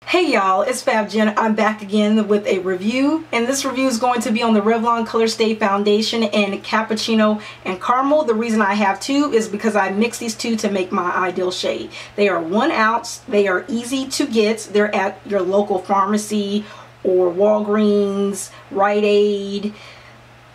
Hey y'all, it's Fab Jen. I'm back again with a review, and this review is going to be on the Revlon Color Stay Foundation in Cappuccino and Caramel. The reason I have two is because I mixed these two to make my ideal shade. They are 1 ounce, they are easy to get, they're at your local pharmacy or Walgreens, Rite Aid,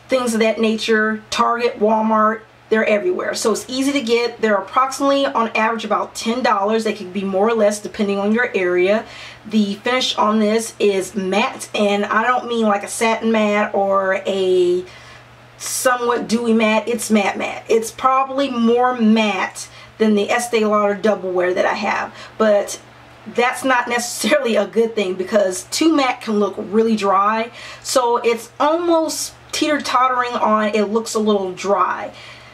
things of that nature, Target, Walmart. They're everywhere, so it's easy to get. They're approximately on average about $10. They could be more or less depending on your area. The finish on this is matte, and I don't mean like a satin matte or a somewhat dewy matte. It's matte. It's probably more matte than the Estee Lauder Double Wear that I have, but that's not necessarily a good thing because too matte can look really dry. So it's almost teeter-tottering on it looks a little dry.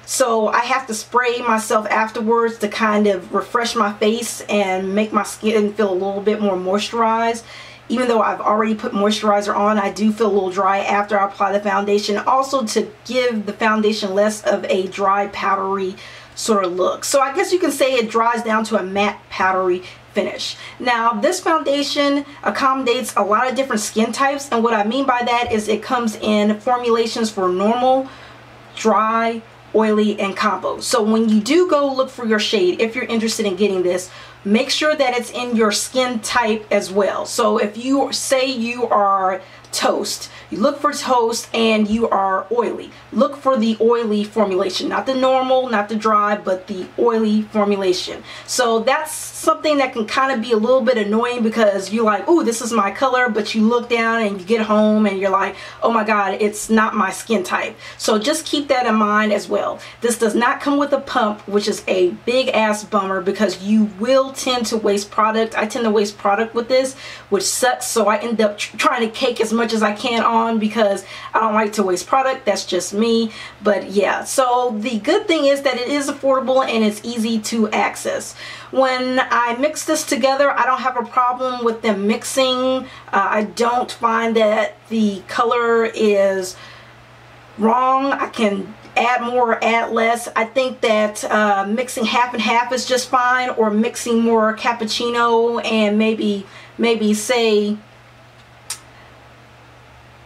So I have to spray myself afterwards to kind of refresh my face and make my skin feel a little bit more moisturized. Even though I've already put moisturizer on, I do feel a little dry after I apply the foundation. Also to give the foundation less of a dry, powdery sort of look. So I guess you can say it dries down to a matte, powdery finish. Now this foundation accommodates a lot of different skin types, and what I mean by that is it comes in formulations for normal, dry, oily, and combo. So when you do go look for your shade, if you're interested in getting this, make sure that it's in your skin type as well. So if you say you are toast, you look for toast and you are oily, look for the oily formulation, not the normal, not the dry, but the oily formulation. So that's something that can kind of be a little bit annoying because you're like, oh, this is my color, but you look down and you get home and you're like, oh my god, it's not my skin type. So just keep that in mind as well. This does not come with a pump, which is a big ass bummer because you will tend to waste product. I tend to waste product with this, which sucks. So I end up trying to cake as much as I can on because I don't like to waste product. That's just me. But yeah, so the good thing is that it is affordable and it's easy to access. When I mix this together, I don't have a problem with them mixing. I don't find that the color is wrong. I can add more or add less. I think that mixing half and half is just fine, or mixing more cappuccino and maybe say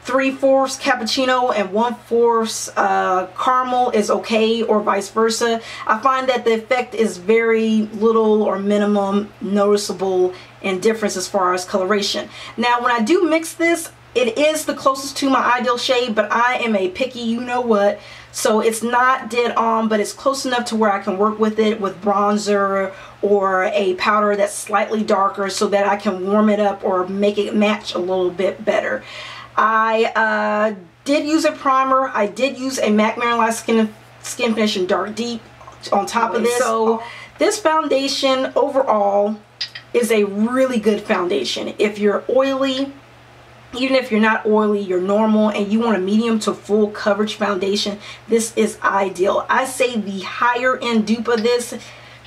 3/4 cappuccino and 1/4 caramel is okay, or vice versa. I find that the effect is very little or minimum noticeable in difference as far as coloration. Now when I do mix this, it is the closest to my ideal shade, but I am a picky you know what, so it's not dead on, but it's close enough to where I can work with it with bronzer or a powder that's slightly darker so that I can warm it up or make it match a little bit better. I did use a primer. I did use a MAC Mineralized Skin Finish in Dark Deep on top of this. So this foundation overall is a really good foundation. If you're oily, even if you're not oily, you're normal, and you want a medium to full coverage foundation, this is ideal. I say the higher end dupe of this,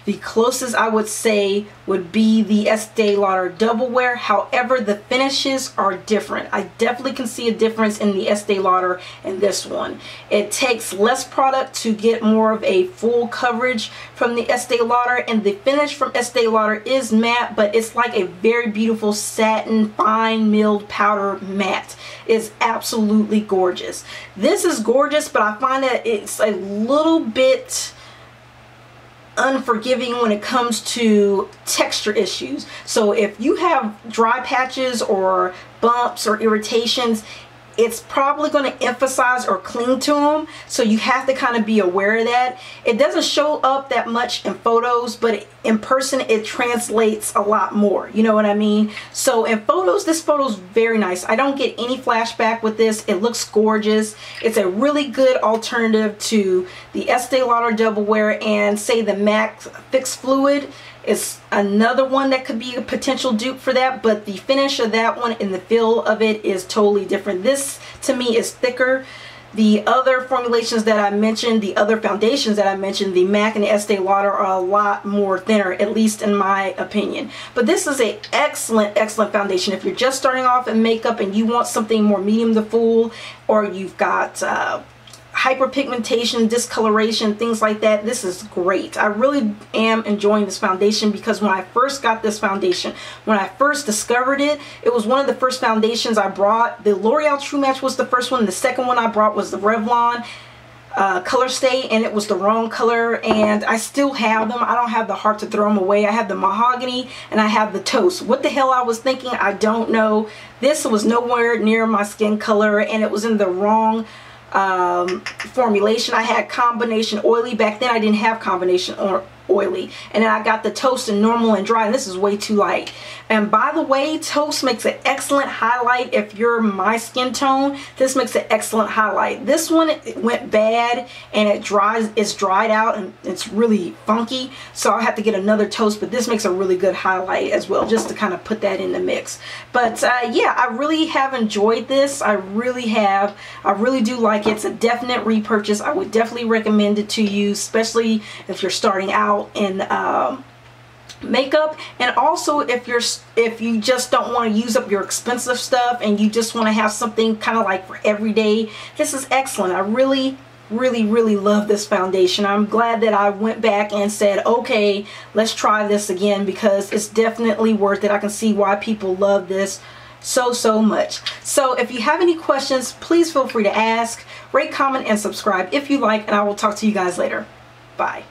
the closest I would say would be the Estee Lauder Double Wear. However, the finishes are different. I definitely can see a difference in the Estee Lauder and this one. It takes less product to get more of a full coverage from the Estee Lauder, and the finish from Estee Lauder is matte, but it's like a very beautiful satin, fine milled powder matte. It's absolutely gorgeous. This is gorgeous, but I find that it's a little bit unforgiving when it comes to texture issues. So if you have dry patches or bumps or irritations, it's probably going to emphasize or cling to them, so you have to kind of be aware of that. It doesn't show up that much in photos, but in person it translates a lot more, you know what I mean? So in photos, this photo is very nice. I don't get any flashback with this. It looks gorgeous. It's a really good alternative to the Estee Lauder Double Wear, and say the MAC Fix Fluid is another one that could be a potential dupe for that, but the finish of that one and the feel of it is totally different. This to me is thicker. The other formulations that I mentioned, the other foundations that I mentioned, the MAC and the Estee Lauder, are a lot more thinner, at least in my opinion. But this is an excellent foundation if you're just starting off in makeup and you want something more medium to full, or you've got hyperpigmentation, discoloration, things like that, this is great. I really am enjoying this foundation because when I first got this foundation, when I first discovered it, it was one of the first foundations I brought. The L'Oreal True Match was the first one. The second one I brought was the Revlon Color Stay, and it was the wrong color, and I still have them. I don't have the heart to throw them away. I have the Mahogany and I have the Toast. What the hell I was thinking, I don't know. This was nowhere near my skin color, and it was in the wrong formulation. I had combination oily. Back then I didn't have combination or oily, and then I got the Toast and normal and dry, and this is way too light. And by the way, Toast makes an excellent highlight. If you're my skin tone, this makes an excellent highlight. This one, it went bad and it's dried out and it's really funky, so I'll have to get another Toast, but this makes a really good highlight as well, just to kind of put that in the mix. But yeah, I really have enjoyed this. I really have. I really do like it. It's a definite repurchase. I would definitely recommend it to you, especially if you're starting out in makeup, and also if you just don't want to use up your expensive stuff and you just want to have something kind of like for every day. This is excellent. I really love this foundation. I'm glad that I went back and said, okay, let's try this again, because it's definitely worth it. I can see why people love this so much. So if you have any questions, please feel free to ask, rate, comment, and subscribe if you like, and I will talk to you guys later. Bye.